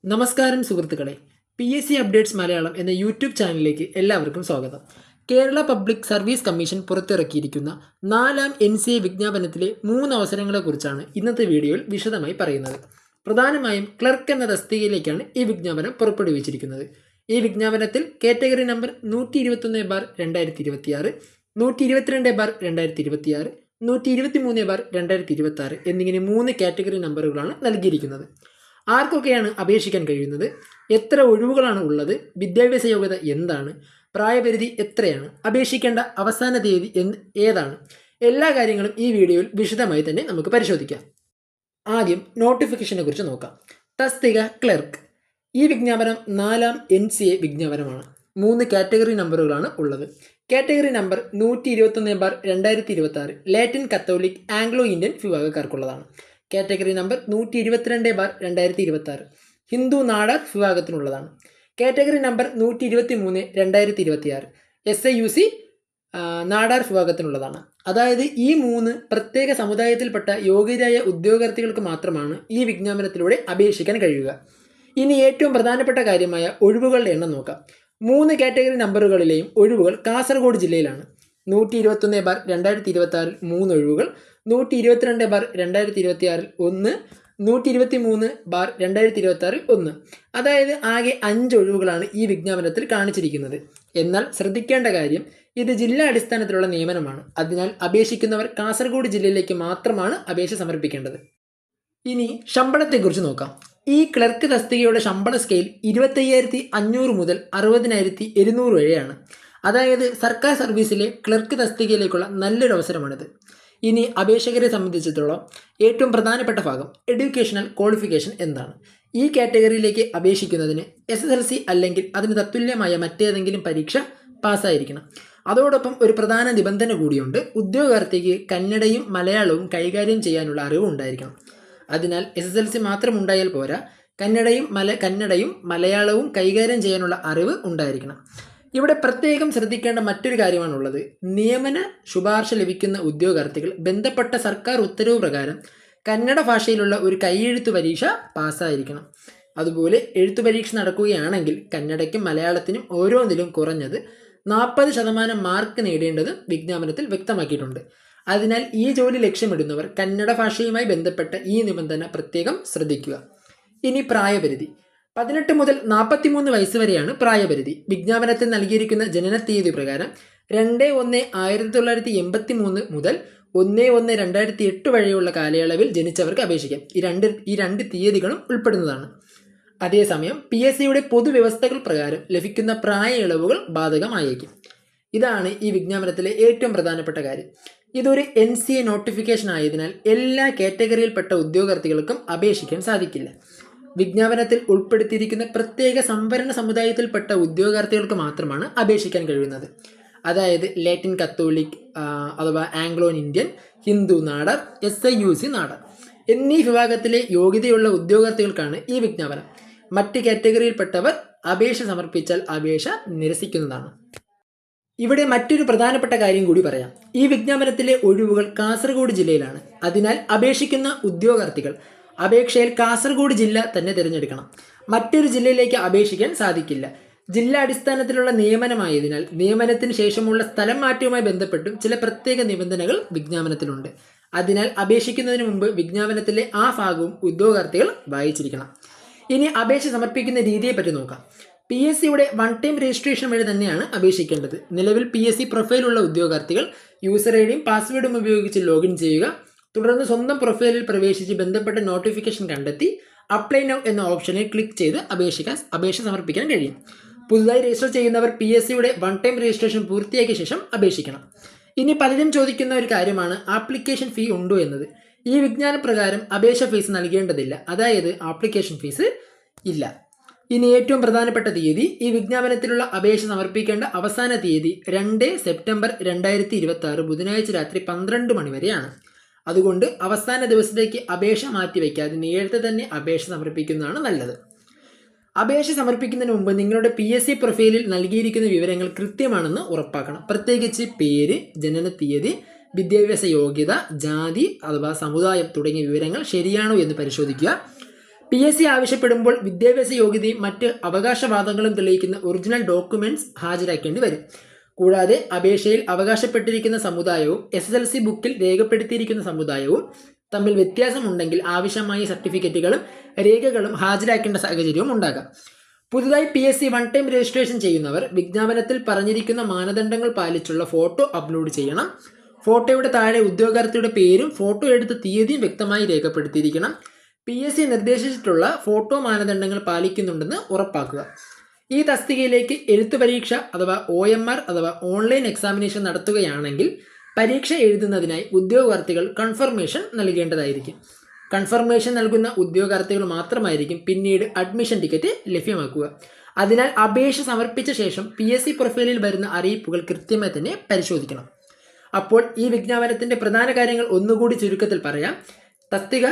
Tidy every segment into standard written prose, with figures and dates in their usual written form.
നമസ്കാരം സുഹൃത്തുക്കളെ, PSC updates Malayalam എന്ന യൂട്യൂബ് ചാനലിലേക്ക് എല്ലാവർക്കും സ്വാഗതം. കേരള പബ്ലിക് സർവീസ് കമ്മീഷൻ പുറത്തിറക്കിയിരിക്കുന്ന 4ാം NCA വിജ്ഞാപനത്തിലെ 3 അവസരങ്ങളെക്കുറിച്ചാണ് ഇന്നത്തെ വീഡിയോയിൽ വിശദമായി പറയുന്നത്. പ്രധാനമായും ക്ലർക്ക് എന്ന തസ്തികയിലേക്കാണ് ഈ വിജ്ഞാപനം പുറപ്പെടുവിച്ചിരിക്കുന്നത്. ഈ വിജ്ഞാപനത്തിൽ കാറ്റഗറി നമ്പർ 121/2026, 122/2026, 123/2026 എന്നിങ്ങനെ 3 കാറ്റഗറി നമ്പറുകളാണ് നൽകിയിരിക്കുന്നത്. ആർക്കൊക്കെയാണ് അപേക്ഷിക്കാൻ കഴിയുന്നത്, എത്ര ഒഴിവുകളാണ് ഉള്ളത്, വിദ്യാഭ്യാസ യോഗ്യത എന്താണ്, പ്രായപരിധി എത്രയാണ്, അപേക്ഷിക്കേണ്ട അവസാന തീയതി ഏതാണ്, എല്ലാ കാര്യങ്ങളും ഈ വീഡിയോയിൽ വിശദമായി തന്നെ നമുക്ക് പരിശോധിക്കാം. ആദ്യം നോട്ടിഫിക്കേഷനെ കുറിച്ച് നോക്കാം. തസ്തിക ക്ലർക്ക്. ഈ വിജ്ഞാപനം 4ാം NCA വിജ്ഞാപനമാണ്. 3 കാറ്റഗറി നമ്പറുകളാണ് ഉള്ളത്. Category number 121/2026 Latin Catholic Anglo Indian വിഭാഗക്കാർക്കുള്ളതാണ്. കാറ്റഗറി നമ്പർ 122/2026 ഹിന്ദു നാടാർ വിഭാഗത്തിനുള്ളതാണ്. കാറ്റഗറി നമ്പർ 123/2026 SIUC നാടാർ വിഭാഗത്തിനുള്ളതാണ്. അതായത് ഈ 3 പ്രത്യേക സമുദായത്തിൽപ്പെട്ട യോഗ്യരായ ഉദ്യോഗാർത്ഥികൾക്ക് മാത്രമാണ് ഈ വിജ്ഞാപനത്തിലൂടെ അപേക്ഷിക്കാൻ കഴിയുക. ഇനി ഏറ്റവും പ്രധാനപ്പെട്ട കാര്യമായ ഒഴിവുകളുടെ എണ്ണം നോക്കാം. 3 കാറ്റഗറി നമ്പറുകളിലെയും ഒഴിവുകൾ കാസർഗോഡ് ജില്ലയിലാണ്. 121/2026 3 ഒഴിവുകൾ, 122/2026 1, 123/2026 1. അതായത് ആകെ 5 ഒഴിവുകളാണ് ഈ വിജ്ഞാപനത്തിൽ കാണിച്ചിരിക്കുന്നത്. എന്നാൽ ശ്രദ്ധിക്കേണ്ട കാര്യം, ഇത് ജില്ലാ അടിസ്ഥാനത്തിലുള്ള നിയമനമാണ്. അതിനാൽ അപേക്ഷിക്കുന്നവർ കാസർഗോഡ് ജില്ലയിലേക്ക് മാത്രമാണ് അപേക്ഷ സമർപ്പിക്കേണ്ടത്. ഇനി ശമ്പളത്തെക്കുറിച്ച് നോക്കാം. ഈ ക്ലർക്ക് തസ്തികയുടെ ശമ്പള സ്കെയിൽ 25,500 മുതൽ 60,700 വരെയാണ്. അതായത് സർക്കാർ സർവീസിലെ ക്ലർക്ക് തസ്തികയിലേക്കുള്ള നല്ലൊരു അവസരമാണിത്. ഇനി അപേക്ഷകരെ സംബന്ധിച്ചിടത്തോളം ഏറ്റവും പ്രധാനപ്പെട്ട ഭാഗം എഡ്യൂക്കേഷണൽ ക്വാളിഫിക്കേഷൻ എന്താണ്. ഈ കാറ്റഗറിയിലേക്ക് അപേക്ഷിക്കുന്നതിന് SSLC അല്ലെങ്കിൽ അതിന് തത്തുല്യമായ മറ്റേതെങ്കിലും പരീക്ഷ പാസ്സായിരിക്കണം. അതോടൊപ്പം ഒരു പ്രധാന നിബന്ധന കൂടിയുണ്ട്. ഉദ്യോഗാർത്ഥിക്ക് കന്നഡയും മലയാളവും കൈകാര്യം ചെയ്യാനുള്ള അറിവ് ഉണ്ടായിരിക്കണം. അതിനാൽ SSLC മാത്രം ഉണ്ടായാൽ പോരാ, കന്നഡയും മലയാളവും കൈകാര്യം ചെയ്യാനുള്ള അറിവ് ഉണ്ടായിരിക്കണം. ഇവിടെ പ്രത്യേകം ശ്രദ്ധിക്കേണ്ട മറ്റൊരു കാര്യമാണുള്ളത്. നിയമന ശുപാർശ ലഭിക്കുന്ന ഉദ്യോഗാർത്ഥികൾ ബന്ധപ്പെട്ട സർക്കാർ ഉത്തരവ് പ്രകാരം കന്നഡ ഭാഷയിലുള്ള ഒരു കൈയെഴുത്തു പരീക്ഷ പാസ്സായിരിക്കണം. അതുപോലെ എഴുത്തു പരീക്ഷ നടക്കുകയാണെങ്കിൽ കന്നഡയ്ക്കും മലയാളത്തിനും ഓരോന്നിലും കുറഞ്ഞത് 40% മാർക്ക് നേടേണ്ടത് വിജ്ഞാപനത്തിൽ വ്യക്തമാക്കിയിട്ടുണ്ട്. അതിനാൽ ഈ ജോലി ലക്ഷ്യമിടുന്നവർ കന്നഡ ഭാഷയുമായി ബന്ധപ്പെട്ട ഈ നിബന്ധന പ്രത്യേകം ശ്രദ്ധിക്കുക. ഇനി പ്രായപരിധി. 18 മുതൽ 43 വയസ്സ് വരെയാണ് പ്രായപരിധി. വിജ്ഞാപനത്തിൽ നൽകിയിരിക്കുന്ന ജനന തീയതി പ്രകാരം 2/1/1983 മുതൽ 1/1/2008 വരെയുള്ള കാലയളവിൽ ജനിച്ചവർക്ക് അപേക്ഷിക്കാം. ഈ രണ്ട് തീയതികളും ഉൾപ്പെടുന്നതാണ്. അതേസമയം PSCയുടെ പൊതുവ്യവസ്ഥകൾ പ്രകാരം ലഭിക്കുന്ന പ്രായ ഇളവുകൾ ബാധകമായേക്കും. ഇതാണ് ഈ വിജ്ഞാപനത്തിലെ ഏറ്റവും പ്രധാനപ്പെട്ട കാര്യം. ഇതൊരു NCA നോട്ടിഫിക്കേഷൻ ആയതിനാൽ എല്ലാ കാറ്റഗറിയിൽപ്പെട്ട ഉദ്യോഗാർത്ഥികൾക്കും അപേക്ഷിക്കാൻ സാധിക്കില്ല. വിജ്ഞാപനത്തിൽ ഉൾപ്പെടുത്തിയിരിക്കുന്ന പ്രത്യേക സംവരണ സമുദായത്തിൽപ്പെട്ട ഉദ്യോഗാർത്ഥികൾക്ക് മാത്രമാണ് അപേക്ഷിക്കാൻ കഴിയുന്നത്. അതായത് ലാറ്റിൻ കത്തോലിക് അഥവാ Anglo Indian, Hindu Nadar, SIUC Nadar എന്നീ വിഭാഗത്തിലെ യോഗ്യതയുള്ള ഉദ്യോഗാർത്ഥികൾക്കാണ് ഈ വിജ്ഞാപനം. മറ്റ് കാറ്റഗറിയിൽപ്പെട്ടവർ അപേക്ഷ സമർപ്പിച്ചാൽ അപേക്ഷ നിരസിക്കുന്നതാണ്. ഇവിടെ മറ്റൊരു പ്രധാനപ്പെട്ട കാര്യം കൂടി പറയാം. ഈ വിജ്ഞാപനത്തിലെ ഒഴിവുകൾ കാസർഗോഡ് ജില്ലയിലാണ്. അതിനാൽ അപേക്ഷിക്കുന്ന ഉദ്യോഗാർത്ഥികൾ അപേക്ഷയിൽ കാസർഗോഡ് ജില്ല തന്നെ തിരഞ്ഞെടുക്കണം. മറ്റൊരു ജില്ലയിലേക്ക് അപേക്ഷിക്കാൻ സാധിക്കില്ല. ജില്ലാ അടിസ്ഥാനത്തിലുള്ള നിയമനമായതിനാൽ നിയമനത്തിന് ശേഷമുള്ള സ്ഥലം മാറ്റവുമായി ബന്ധപ്പെട്ടും ചില പ്രത്യേക നിബന്ധനകൾ വിജ്ഞാപനത്തിലുണ്ട്. അതിനാൽ അപേക്ഷിക്കുന്നതിന് മുമ്പ് വിജ്ഞാപനത്തിലെ ആ ഭാഗവും ഉദ്യോഗാർത്ഥികൾ വായിച്ചിരിക്കണം. ഇനി അപേക്ഷ സമർപ്പിക്കുന്ന രീതിയെപ്പറ്റി നോക്കാം. PSCയുടെ 1 ടൈം രജിസ്ട്രേഷൻ വഴി തന്നെയാണ് അപേക്ഷിക്കേണ്ടത്. നിലവിൽ PSC പ്രൊഫൈലുള്ള ഉദ്യോഗാർത്ഥികൾ യൂസർ ഐഡിയും പാസ്വേഡും ഉപയോഗിച്ച് ലോഗിൻ ചെയ്യുക. തുടർന്ന് സ്വന്തം പ്രൊഫൈലിൽ പ്രവേശിച്ച് ബന്ധപ്പെട്ട നോട്ടിഫിക്കേഷൻ കണ്ടെത്തി അപ്ലൈ നൗ എന്ന ഓപ്ഷനിൽ ക്ലിക്ക് ചെയ്ത് അപേക്ഷ സമർപ്പിക്കാൻ കഴിയും. പുതുതായി രജിസ്റ്റർ ചെയ്യുന്നവർ PSCയുടെ 1 ടൈം രജിസ്ട്രേഷൻ പൂർത്തിയാക്കിയ ശേഷം അപേക്ഷിക്കണം. ഇനി പലരും ചോദിക്കുന്ന ഒരു കാര്യമാണ് ആപ്ലിക്കേഷൻ ഫീ ഉണ്ടോ എന്നത്. ഈ വിജ്ഞാനപ്രകാരം അപേക്ഷ ഫീസ് നൽകേണ്ടതില്ല. അതായത് ആപ്ലിക്കേഷൻ ഫീസ് ഇല്ല. ഇനി ഏറ്റവും പ്രധാനപ്പെട്ട തീയതി. ഈ വിജ്ഞാപനത്തിലുള്ള അപേക്ഷ സമർപ്പിക്കേണ്ട അവസാന തീയതി 2 സെപ്റ്റംബർ 2026 ബുധനാഴ്ച രാത്രി 12 മണി വരെയാണ്. അതുകൊണ്ട് അവസാന ദിവസത്തേക്ക് അപേക്ഷ മാറ്റിവെക്കാതെ നേരത്തെ തന്നെ അപേക്ഷ സമർപ്പിക്കുന്നതാണ് നല്ലത്. അപേക്ഷ സമർപ്പിക്കുന്നതിന് മുമ്പ് നിങ്ങളുടെ PSC പ്രൊഫൈലിൽ നൽകിയിരിക്കുന്ന വിവരങ്ങൾ കൃത്യമാണെന്ന് ഉറപ്പാക്കണം. പ്രത്യേകിച്ച് പേര്, ജനന തീയതി, വിദ്യാഭ്യാസ യോഗ്യത, ജാതി അഥവാ സമുദായം തുടങ്ങിയ വിവരങ്ങൾ ശരിയാണോ എന്ന് പരിശോധിക്കുക. PSC ആവശ്യപ്പെടുമ്പോൾ വിദ്യാഭ്യാസ യോഗ്യതയും മറ്റ് അവകാശവാദങ്ങളും തെളിയിക്കുന്ന ഒറിജിനൽ ഡോക്യുമെന്റ്സ് ഹാജരാക്കേണ്ടി വരും. കൂടാതെ അപേക്ഷയിൽ അവകാശപ്പെട്ടിരിക്കുന്ന സമുദായവും SSLC ബുക്കിൽ രേഖപ്പെടുത്തിയിരിക്കുന്ന സമുദായവും തമ്മിൽ വ്യത്യാസമുണ്ടെങ്കിൽ ആവശ്യമായ സർട്ടിഫിക്കറ്റുകളും രേഖകളും ഹാജരാക്കേണ്ട സാഹചര്യവും ഉണ്ടാകാം. പുതുതായി PSC വൺ ടൈം രജിസ്ട്രേഷൻ ചെയ്യുന്നവർ വിജ്ഞാപനത്തിൽ പറഞ്ഞിരിക്കുന്ന മാനദണ്ഡങ്ങൾ പാലിച്ചുള്ള ഫോട്ടോ അപ്ലോഡ് ചെയ്യണം. ഫോട്ടോയുടെ താഴെ ഉദ്യോഗാർത്ഥിയുടെ പേരും ഫോട്ടോ എടുത്ത തീയതിയും വ്യക്തമായി രേഖപ്പെടുത്തിയിരിക്കണം. PSC നിർദ്ദേശിച്ചിട്ടുള്ള ഫോട്ടോ മാനദണ്ഡങ്ങൾ പാലിക്കുന്നുണ്ടെന്ന് ഉറപ്പാക്കുക. ഈ തസ്തികയിലേക്ക് എഴുത്തു പരീക്ഷ അഥവാ OMR അഥവാ ഓൺലൈൻ എക്സാമിനേഷൻ നടത്തുകയാണെങ്കിൽ പരീക്ഷ എഴുതുന്നതിനായി ഉദ്യോഗാർത്ഥികൾ കൺഫർമേഷൻ നൽകേണ്ടതായിരിക്കും. കൺഫർമേഷൻ നൽകുന്ന ഉദ്യോഗാർത്ഥികൾ മാത്രമായിരിക്കും പിന്നീട് അഡ്മിഷൻ ടിക്കറ്റ് ലഭ്യമാക്കുക. അതിനാൽ അപേക്ഷ സമർപ്പിച്ച ശേഷം PSC പ്രൊഫൈലിൽ വരുന്ന അറിയിപ്പുകൾ കൃത്യമായി തന്നെ പരിശോധിക്കണം. അപ്പോൾ ഈ വിജ്ഞാപനത്തിൻ്റെ പ്രധാന കാര്യങ്ങൾ ഒന്നുകൂടി ചുരുക്കത്തിൽ പറയാം. തസ്തിക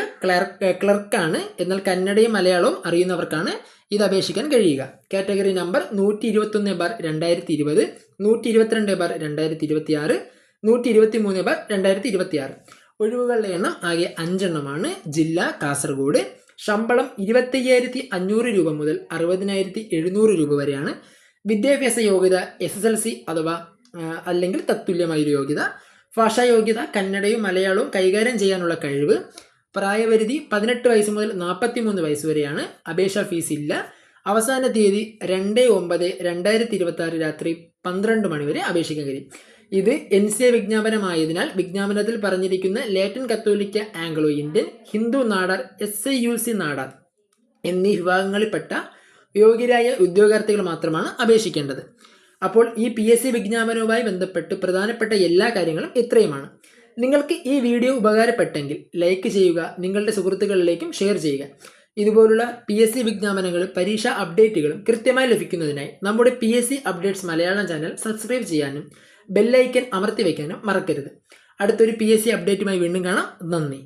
ക്ലർക്കാണ്. എന്നാൽ കന്നഡയും മലയാളവും അറിയുന്നവർക്കാണ് ഇത് അപേക്ഷിക്കാൻ കഴിയുക. Category number 121/2020, 122/2026, 123/2026. ഒഴിവുകളുടെ എണ്ണം ആകെ 5 എണ്ണമാണ്. ജില്ല കാസർഗോഡ്. ശമ്പളം 25,500 രൂപ മുതൽ 60,700 രൂപ വരെയാണ്. വിദ്യാഭ്യാസ യോഗ്യത SSLC അഥവാ അല്ലെങ്കിൽ തത്തുല്യമായൊരു യോഗ്യത. ഭാഷാ യോഗ്യത കന്നഡയും മലയാളവും കൈകാര്യം ചെയ്യാനുള്ള കഴിവ്. പ്രായപരിധി 18 വയസ്സ് മുതൽ 43 വയസ്സ് വരെയാണ്. അപേക്ഷാ ഫീസ് ഇല്ല. അവസാന തീയതി 2/9/2026 രാത്രി 12 മണി വരെ അപേക്ഷിക്കാൻ കഴിയും. ഇത് NCA വിജ്ഞാപനമായതിനാൽ വിജ്ഞാപനത്തിൽ പറഞ്ഞിരിക്കുന്ന ലാറ്റിൻ കത്തോലിക്ക, Anglo Indian, Hindu Nadar, SIUC Nadar എന്നീ വിഭാഗങ്ങളിൽപ്പെട്ട യോഗ്യരായ ഉദ്യോഗാർത്ഥികൾ മാത്രമാണ് അപേക്ഷിക്കേണ്ടത്. അപ്പോൾ ഈ PSC വിജ്ഞാപനവുമായി ബന്ധപ്പെട്ട് പ്രധാനപ്പെട്ട എല്ലാ കാര്യങ്ങളും ഇത്രയുമാണ്. നിങ്ങൾക്ക് ഈ വീഡിയോ ഉപകാരപ്പെട്ടെങ്കിൽ ലൈക്ക് ചെയ്യുക, നിങ്ങളുടെ സുഹൃത്തുക്കളിലേക്കും ഷെയർ ചെയ്യുക. ഇതുപോലുള്ള PSC വിജ്ഞാപനങ്ങളും പരീക്ഷാ അപ്ഡേറ്റുകളും കൃത്യമായി ലഭിക്കുന്നതിനായി നമ്മുടെ PSC updates Malayalam channel subscribe ചെയ്യാനും ബെല്ലൈക്കൻ അമർത്തി വയ്ക്കാനും മറക്കരുത്. അടുത്തൊരു PSC അപ്ഡേറ്റുമായി വീണ്ടും കാണാം. നന്ദി.